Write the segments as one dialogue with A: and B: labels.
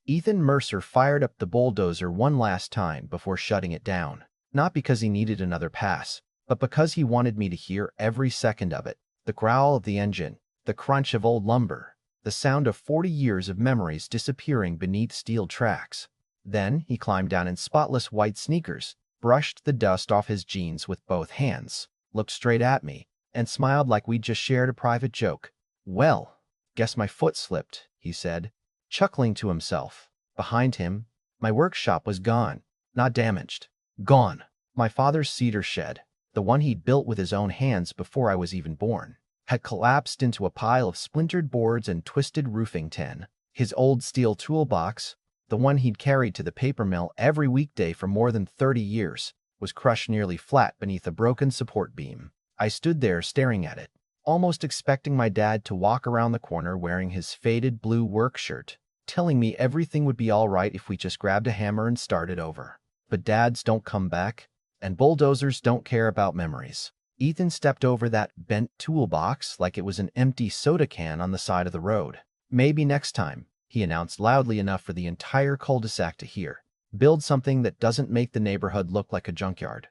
A: Ethan Mercer fired up the bulldozer one last time before shutting it down. Not because he needed another pass, but because he wanted me to hear every second of it. The growl of the engine, the crunch of old lumber, the sound of 40 years of memories disappearing beneath steel tracks. Then he climbed down in spotless white sneakers, brushed the dust off his jeans with both hands, looked straight at me, and smiled like we'd just shared a private joke. "Well, guess my foot slipped," he said, chuckling to himself. Behind him, my workshop was gone. Not damaged. Gone. My father's cedar shed, the one he'd built with his own hands before I was even born, had collapsed into a pile of splintered boards and twisted roofing tin. His old steel toolbox, the one he'd carried to the paper mill every weekday for more than 30 years, was crushed nearly flat beneath a broken support beam. I stood there staring at it, almost expecting my dad to walk around the corner wearing his faded blue work shirt, telling me everything would be all right if we just grabbed a hammer and started over. But dads don't come back, and bulldozers don't care about memories. Ethan stepped over that bent toolbox like it was an empty soda can on the side of the road. "Maybe next time," he announced loudly enough for the entire cul-de-sac to hear. "Build something that doesn't make the neighborhood look like a junkyard."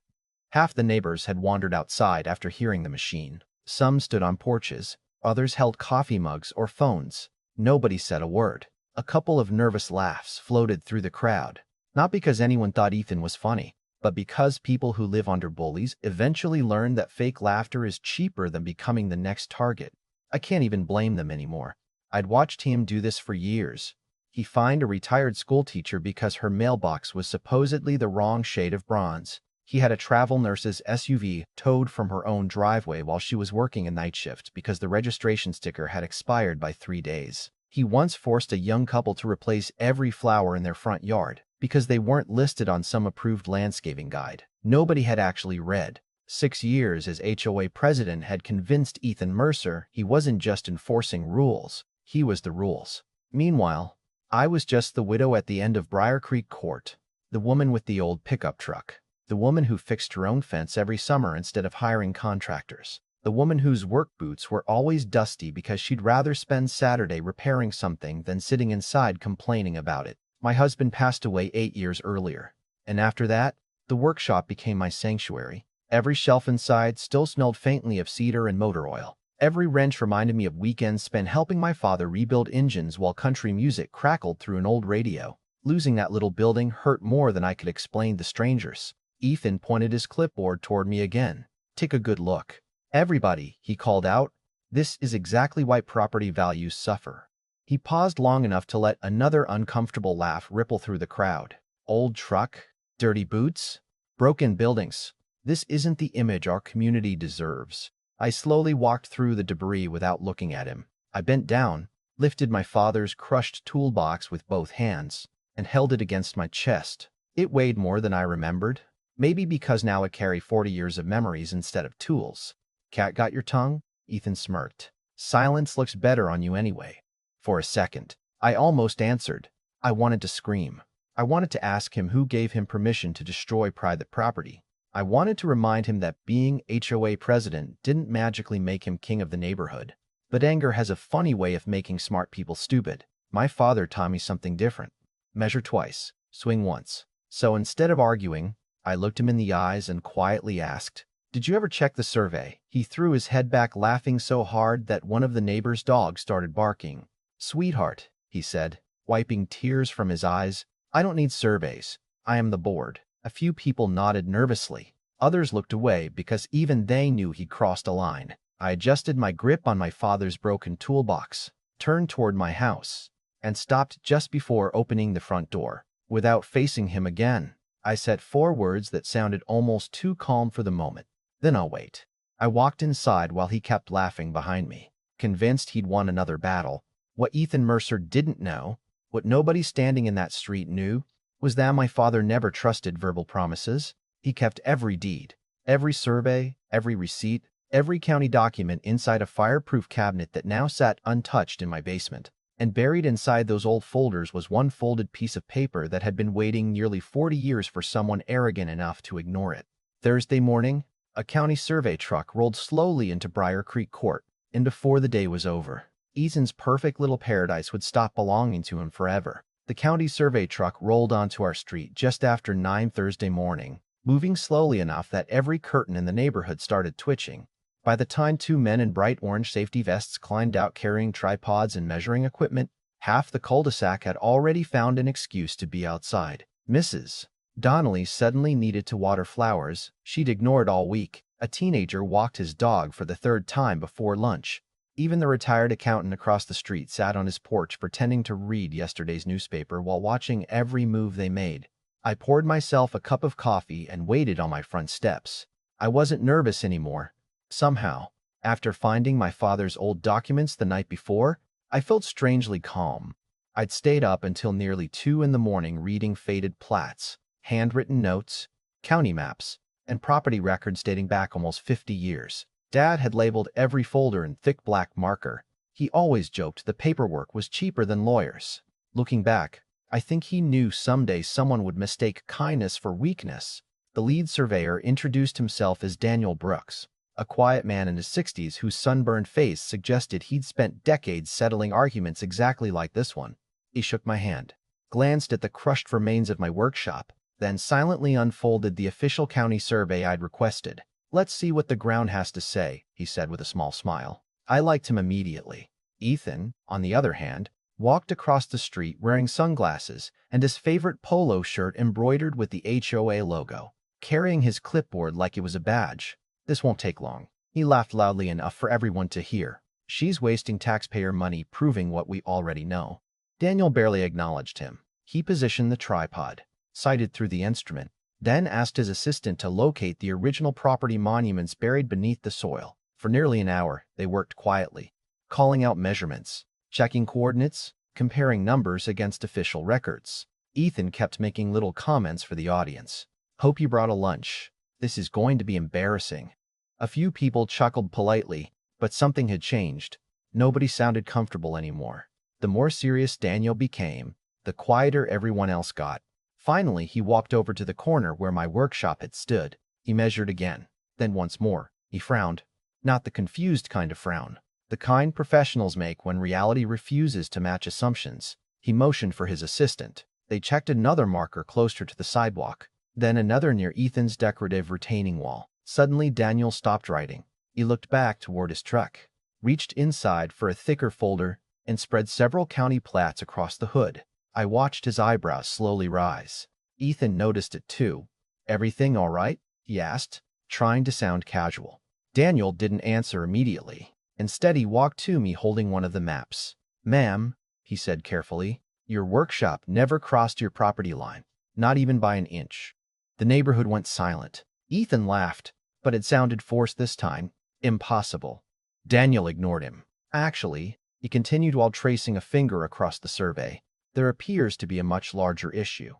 A: Half the neighbors had wandered outside after hearing the machine. Some stood on porches, others held coffee mugs or phones. Nobody said a word. A couple of nervous laughs floated through the crowd, not because anyone thought Ethan was funny, but because people who live under bullies eventually learn that fake laughter is cheaper than becoming the next target. I can't even blame them anymore. I'd watched him do this for years. He fined a retired schoolteacher because her mailbox was supposedly the wrong shade of bronze. He had a travel nurse's SUV towed from her own driveway while she was working a night shift because the registration sticker had expired by 3 days. He once forced a young couple to replace every flower in their front yard because they weren't listed on some approved landscaping guide nobody had actually read. 6 years as HOA president had convinced Ethan Mercer he wasn't just enforcing rules, he was the rules. Meanwhile, I was just the widow at the end of Briar Creek Court, the woman with the old pickup truck, the woman who fixed her own fence every summer instead of hiring contractors, the woman whose work boots were always dusty because she'd rather spend Saturday repairing something than sitting inside complaining about it. My husband passed away 8 years earlier, and after that, the workshop became my sanctuary. Every shelf inside still smelled faintly of cedar and motor oil. Every wrench reminded me of weekends spent helping my father rebuild engines while country music crackled through an old radio. Losing that little building hurt more than I could explain to strangers. Ethan pointed his clipboard toward me again. "Take a good look. Everybody," he called out. "This is exactly why property values suffer." He paused long enough to let another uncomfortable laugh ripple through the crowd. "Old truck, dirty boots, broken buildings. This isn't the image our community deserves." I slowly walked through the debris without looking at him. I bent down, lifted my father's crushed toolbox with both hands, and held it against my chest. It weighed more than I remembered, maybe because now it carried 40 years of memories instead of tools. "Cat got your tongue?" Ethan smirked. "Silence looks better on you anyway." For a second, I almost answered. I wanted to scream. I wanted to ask him who gave him permission to destroy private property. I wanted to remind him that being HOA president didn't magically make him king of the neighborhood. But anger has a funny way of making smart people stupid. My father taught me something different. Measure twice, swing once. So instead of arguing, I looked him in the eyes and quietly asked, "Did you ever check the survey?" He threw his head back, laughing so hard that one of the neighbor's dogs started barking. "Sweetheart," he said, wiping tears from his eyes, "I don't need surveys. I am the board." A few people nodded nervously. Others looked away because even they knew he'd crossed a line. I adjusted my grip on my father's broken toolbox, turned toward my house, and stopped just before opening the front door. Without facing him again, I said 4 words that sounded almost too calm for the moment. "Then I'll wait." I walked inside while he kept laughing behind me, convinced he'd won another battle. What Ethan Mercer didn't know, what nobody standing in that street knew, was that my father never trusted verbal promises. He kept every deed, every survey, every receipt, every county document inside a fireproof cabinet that now sat untouched in my basement. And buried inside those old folders was one folded piece of paper that had been waiting nearly 40 years for someone arrogant enough to ignore it. Thursday morning, a county survey truck rolled slowly into Briar Creek Court, and before the day was over, Ethan's perfect little paradise would stop belonging to him forever. The county survey truck rolled onto our street just after 9 Thursday morning, moving slowly enough that every curtain in the neighborhood started twitching. By the time two men in bright orange safety vests climbed out carrying tripods and measuring equipment, half the cul-de-sac had already found an excuse to be outside. Mrs. Donnelly suddenly needed to water flowers she'd ignored all week. A teenager walked his dog for the third time before lunch. Even the retired accountant across the street sat on his porch pretending to read yesterday's newspaper while watching every move they made. I poured myself a cup of coffee and waited on my front steps. I wasn't nervous anymore. Somehow, after finding my father's old documents the night before, I felt strangely calm. I'd stayed up until nearly 2 in the morning reading faded plats, handwritten notes, county maps, and property records dating back almost 50 years. Dad had labeled every folder in thick black marker. He always joked the paperwork was cheaper than lawyers. Looking back, I think he knew someday someone would mistake kindness for weakness. The lead surveyor introduced himself as Daniel Brooks, a quiet man in his 60s whose sunburned face suggested he'd spent decades settling arguments exactly like this one. He shook my hand, glanced at the crushed remains of my workshop, then silently unfolded the official county survey I'd requested. "Let's see what the ground has to say," he said with a small smile. I liked him immediately. Ethan, on the other hand, walked across the street wearing sunglasses and his favorite polo shirt embroidered with the HOA logo, carrying his clipboard like it was a badge. "This won't take long." He laughed loudly enough for everyone to hear. "She's wasting taxpayer money proving what we already know." Daniel barely acknowledged him. He positioned the tripod, sighted through the instrument, then asked his assistant to locate the original property monuments buried beneath the soil. For nearly an hour, they worked quietly, calling out measurements, checking coordinates, comparing numbers against official records. Ethan kept making little comments for the audience. "Hope you brought a lunch. This is going to be embarrassing." A few people chuckled politely, but something had changed. Nobody sounded comfortable anymore. The more serious Daniel became, the quieter everyone else got. Finally, he walked over to the corner where my workshop had stood. He measured again, then once more. He frowned. Not the confused kind of frown, the kind professionals make when reality refuses to match assumptions. He motioned for his assistant. They checked another marker closer to the sidewalk, then another near Ethan's decorative retaining wall. Suddenly, Daniel stopped writing. He looked back toward his truck, reached inside for a thicker folder, and spread several county plats across the hood. I watched his eyebrows slowly rise. Ethan noticed it too. "Everything all right?" he asked, trying to sound casual. Daniel didn't answer immediately. Instead, he walked to me holding one of the maps. "Ma'am," he said carefully, "your workshop never crossed your property line, not even by an inch." The neighborhood went silent. Ethan laughed, but it sounded forced this time. "Impossible." Daniel ignored him. "Actually," he continued while tracing a finger across the survey, "there appears to be a much larger issue."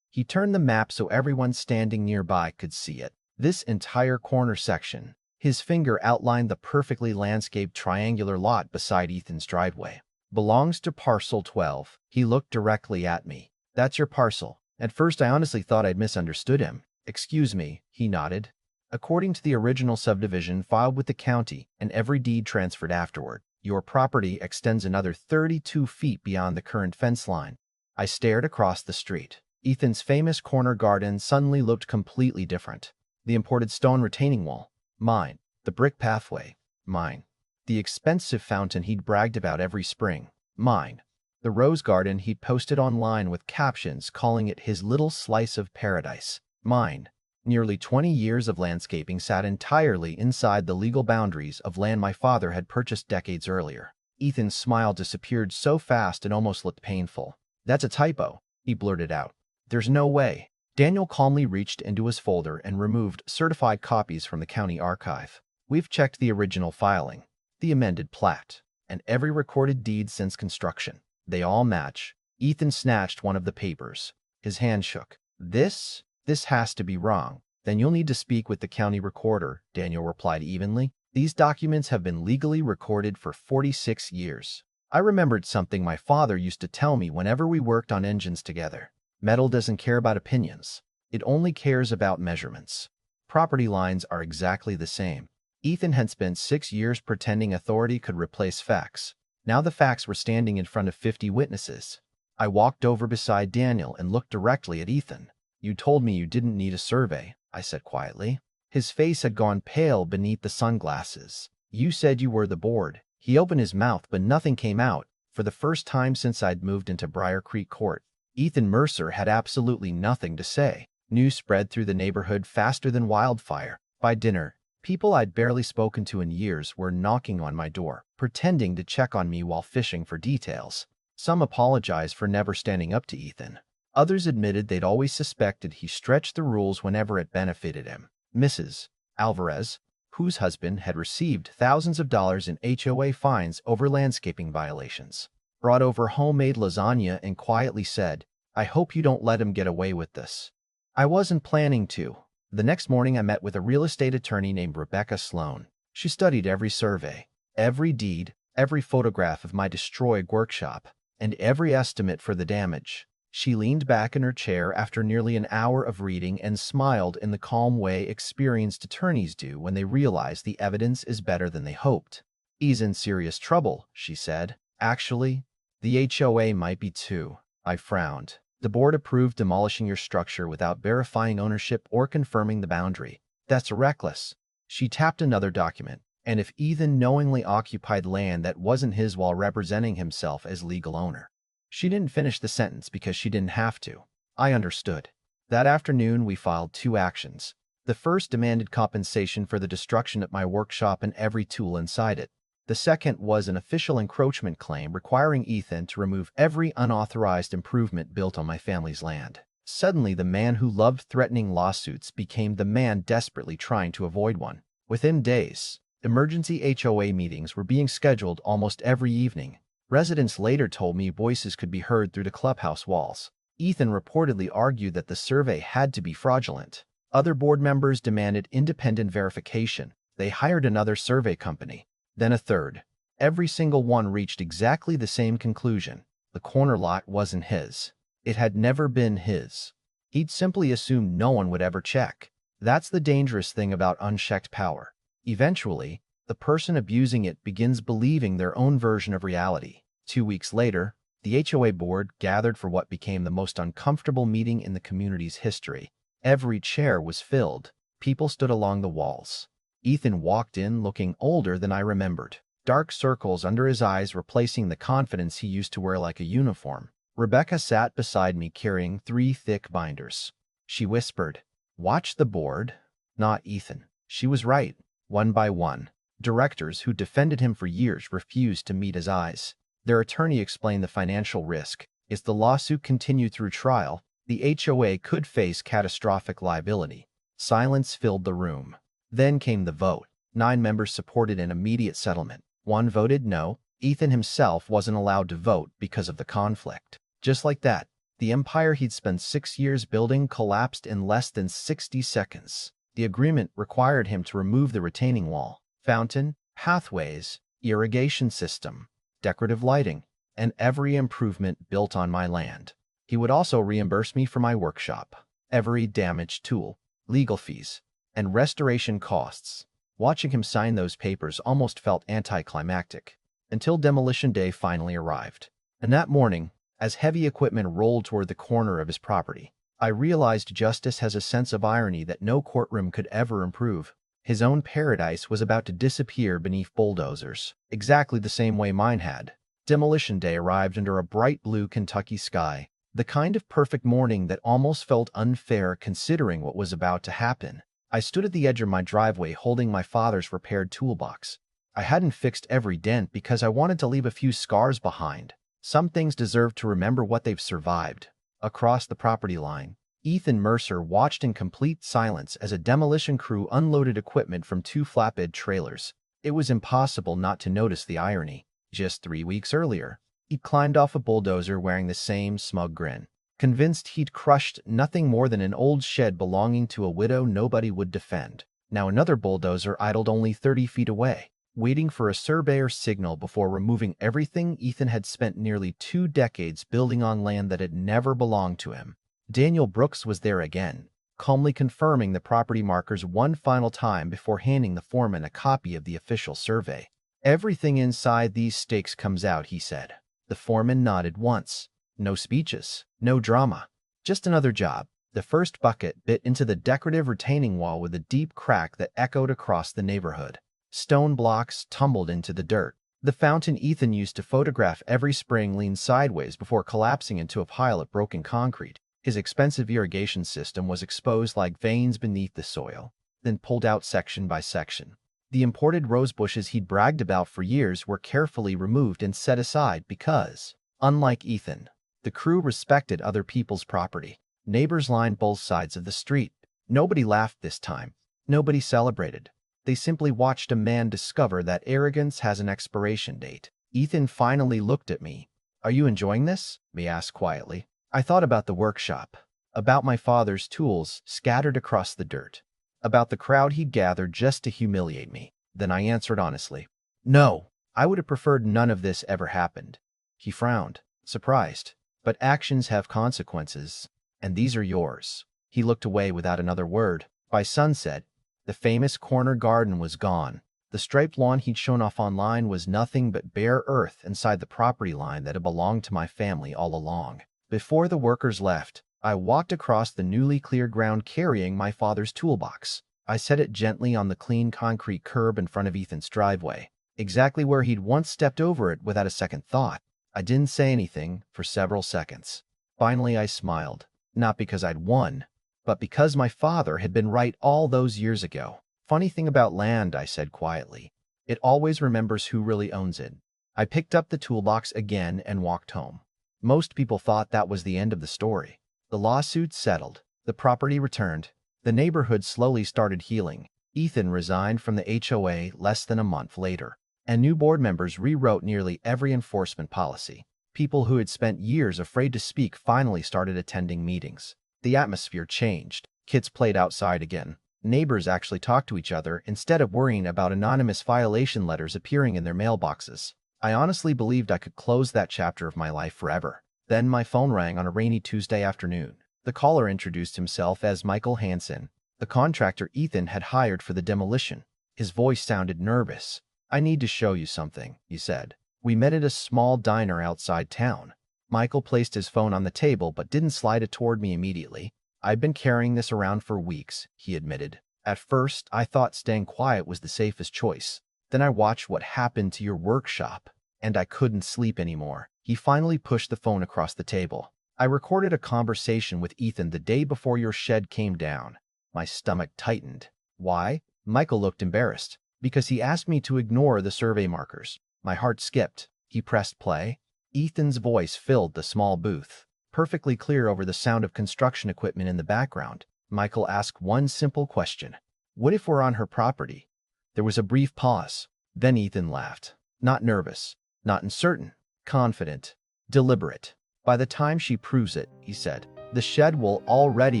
A: He turned the map so everyone standing nearby could see it. This entire corner section, his finger outlined the perfectly landscaped triangular lot beside Ethan's driveway, belongs to parcel 12. He looked directly at me. "That's your parcel." At first, I honestly thought I'd misunderstood him. "Excuse me," he nodded. "According to the original subdivision filed with the county and every deed transferred afterward, your property extends another 32 feet beyond the current fence line." I stared across the street. Ethan's famous corner garden suddenly looked completely different. The imported stone retaining wall, mine. The brick pathway, mine. The expensive fountain he'd bragged about every spring, mine. The rose garden he'd posted online with captions calling it his little slice of paradise, mine. Nearly 20 years of landscaping sat entirely inside the legal boundaries of land my father had purchased decades earlier. Ethan's smile disappeared so fast it almost looked painful. "That's a typo," he blurted out. "There's no way." Daniel calmly reached into his folder and removed certified copies from the county archive. "We've checked the original filing, the amended plat, and every recorded deed since construction. They all match." Ethan snatched one of the papers. His hand shook. This has to be wrong." "Then you'll need to speak with the county recorder," Daniel replied evenly. "These documents have been legally recorded for 46 years. I remembered something my father used to tell me whenever we worked on engines together. Metal doesn't care about opinions. It only cares about measurements. Property lines are exactly the same." Ethan had spent 6 years pretending authority could replace facts. Now the facts were standing in front of 50 witnesses. I walked over beside Daniel and looked directly at Ethan. "You told me you didn't need a survey," I said quietly. His face had gone pale beneath the sunglasses. "You said you were the board." He opened his mouth, but nothing came out. For the first time since I'd moved into Briar Creek Court, Ethan Mercer had absolutely nothing to say. News spread through the neighborhood faster than wildfire. By dinner, people I'd barely spoken to in years were knocking on my door, pretending to check on me while fishing for details. Some apologized for never standing up to Ethan. Others admitted they'd always suspected he stretched the rules whenever it benefited him. Mrs. Alvarez, whose husband had received thousands of dollars in HOA fines over landscaping violations, brought over homemade lasagna and quietly said, "I hope you don't let him get away with this." I wasn't planning to. The next morning I met with a real estate attorney named Rebecca Sloan. She studied every survey, every deed, every photograph of my destroyed workshop, and every estimate for the damage. She leaned back in her chair after nearly an hour of reading and smiled in the calm way experienced attorneys do when they realize the evidence is better than they hoped. "He's in serious trouble," she said. "Actually, the HOA might be too." I frowned. "The board approved demolishing your structure without verifying ownership or confirming the boundary. That's reckless." She tapped another document. "And if Ethan knowingly occupied land that wasn't his while representing himself as legal owner." She didn't finish the sentence because she didn't have to. I understood. That afternoon, we filed 2 actions. The first demanded compensation for the destruction of my workshop and every tool inside it. The second was an official encroachment claim requiring Ethan to remove every unauthorized improvement built on my family's land. Suddenly, the man who loved threatening lawsuits became the man desperately trying to avoid one. Within days, emergency HOA meetings were being scheduled almost every evening. Residents later told me voices could be heard through the clubhouse walls. Ethan reportedly argued that the survey had to be fraudulent. Other board members demanded independent verification. They hired another survey company, then a third. Every single one reached exactly the same conclusion. The corner lot wasn't his. It had never been his. He'd simply assumed no one would ever check. That's the dangerous thing about unchecked power. Eventually, the person abusing it begins believing their own version of reality. 2 weeks later, the HOA board gathered for what became the most uncomfortable meeting in the community's history. Every chair was filled. People stood along the walls. Ethan walked in looking older than I remembered. Dark circles under his eyes replacing the confidence he used to wear like a uniform. Rebecca sat beside me carrying 3 thick binders. She whispered, "Watch the board, not Ethan." She was right. One by one, directors who defended him for years refused to meet his eyes. Their attorney explained the financial risk. If the lawsuit continued through trial, the HOA could face catastrophic liability. Silence filled the room. Then came the vote. 9 members supported an immediate settlement. 1 voted no. Ethan himself wasn't allowed to vote because of the conflict. Just like that, the empire he'd spent 6 years building collapsed in less than 60 seconds. The agreement required him to remove the retaining wall, fountain, pathways, irrigation system, decorative lighting, and every improvement built on my land. He would also reimburse me for my workshop, every damaged tool, legal fees, and restoration costs. Watching him sign those papers almost felt anticlimactic, until demolition day finally arrived. And that morning, as heavy equipment rolled toward the corner of his property, I realized justice has a sense of irony that no courtroom could ever improve. His own paradise was about to disappear beneath bulldozers, exactly the same way mine had. Demolition day arrived under a bright blue Kentucky sky, the kind of perfect morning that almost felt unfair considering what was about to happen. I stood at the edge of my driveway holding my father's repaired toolbox. I hadn't fixed every dent because I wanted to leave a few scars behind. Some things deserve to remember what they've survived. Across the property line, Ethan Mercer watched in complete silence as a demolition crew unloaded equipment from 2 flatbed trailers. It was impossible not to notice the irony. Just 3 weeks earlier, he'd climbed off a bulldozer wearing the same smug grin, convinced he'd crushed nothing more than an old shed belonging to a widow nobody would defend. Now another bulldozer idled only 30 feet away, waiting for a surveyor's signal before removing everything Ethan had spent nearly 2 decades building on land that had never belonged to him. Daniel Brooks was there again, calmly confirming the property markers one final time before handing the foreman a copy of the official survey. "Everything inside these stakes comes out," he said. The foreman nodded once. No speeches, no drama. Just another job. The first bucket bit into the decorative retaining wall with a deep crack that echoed across the neighborhood. Stone blocks tumbled into the dirt. The fountain Ethan used to photograph every spring leaned sideways before collapsing into a pile of broken concrete. His expensive irrigation system was exposed like veins beneath the soil, then pulled out section by section. The imported rose bushes he'd bragged about for years were carefully removed and set aside because, unlike Ethan, the crew respected other people's property. Neighbors lined both sides of the street. Nobody laughed this time. Nobody celebrated. They simply watched a man discover that arrogance has an expiration date. Ethan finally looked at me. "Are you enjoying this?" he asked quietly. I thought about the workshop, about my father's tools scattered across the dirt, about the crowd he'd gathered just to humiliate me. Then I answered honestly, "No, I would have preferred none of this ever happened." He frowned, surprised. "But actions have consequences, and these are yours." He looked away without another word. By sunset, the famous corner garden was gone. The striped lawn he'd shown off online was nothing but bare earth inside the property line that had belonged to my family all along. Before the workers left, I walked across the newly cleared ground carrying my father's toolbox. I set it gently on the clean concrete curb in front of Ethan's driveway, exactly where he'd once stepped over it without a second thought. I didn't say anything for several seconds. Finally, I smiled, not because I'd won, but because my father had been right all those years ago. "Funny thing about land," I said quietly. "It always remembers who really owns it." I picked up the toolbox again and walked home. Most people thought that was the end of the story. The lawsuit settled. The property returned. The neighborhood slowly started healing. Ethan resigned from the HOA less than a month later, and new board members rewrote nearly every enforcement policy. People who had spent years afraid to speak finally started attending meetings. The atmosphere changed. Kids played outside again. Neighbors actually talked to each other instead of worrying about anonymous violation letters appearing in their mailboxes. I honestly believed I could close that chapter of my life forever. Then my phone rang on a rainy Tuesday afternoon. The caller introduced himself as Michael Hansen, the contractor Ethan had hired for the demolition. His voice sounded nervous. "I need to show you something," he said. "We met at a small diner outside town." Michael placed his phone on the table but didn't slide it toward me immediately. "I've been carrying this around for weeks," he admitted. "At first, I thought staying quiet was the safest choice. Then I watched what happened to your workshop, and I couldn't sleep anymore." He finally pushed the phone across the table. "I recorded a conversation with Ethan the day before your shed came down." My stomach tightened. "Why?" Michael looked embarrassed. "Because he asked me to ignore the survey markers." My heart skipped. He pressed play. Ethan's voice filled the small booth, perfectly clear over the sound of construction equipment in the background. Michael asked one simple question. "What if we're on her property?" There was a brief pause. Then Ethan laughed. Not nervous, not uncertain, confident, deliberate. "By the time she proves it," he said, "the shed will already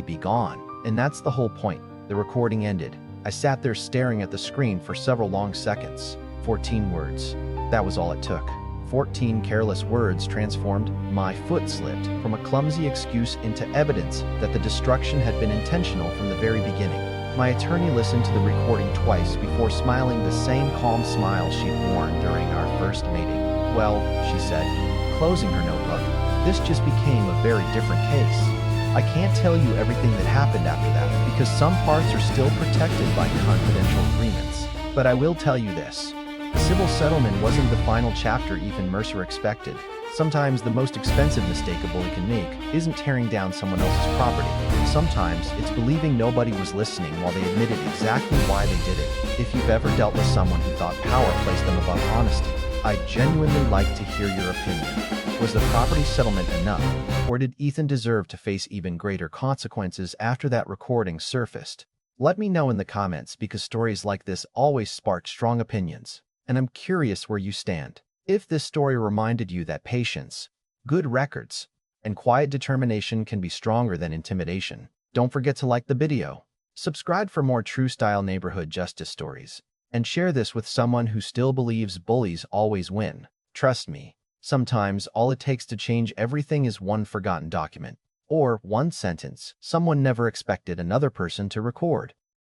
A: be gone. And that's the whole point." The recording ended. I sat there staring at the screen for several long seconds. 14 words. That was all it took. 14 careless words transformed "my foot slipped" from a clumsy excuse into evidence that the destruction had been intentional from the very beginning. My attorney listened to the recording twice before smiling the same calm smile she'd worn during our first meeting. "Well," she said, closing her notebook, "this just became a very different case. I can't tell you everything that happened after that because some parts are still protected by confidential agreements. But I will tell you this. The civil settlement wasn't the final chapter Ethan Mercer expected. Sometimes the most expensive mistake a bully can make isn't tearing down someone else's property. Sometimes it's believing nobody was listening while they admitted exactly why they did it. If you've ever dealt with someone who thought power placed them above honesty, I'd genuinely like to hear your opinion. Was the property settlement enough, or did Ethan deserve to face even greater consequences after that recording surfaced? Let me know in the comments because stories like this always spark strong opinions, and I'm curious where you stand. If this story reminded you that patience, good records, and quiet determination can be stronger than intimidation, don't forget to like the video, subscribe for more true-style neighborhood justice stories, and share this with someone who still believes bullies always win. Trust me, sometimes all it takes to change everything is one forgotten document, or one sentence someone never expected another person to record.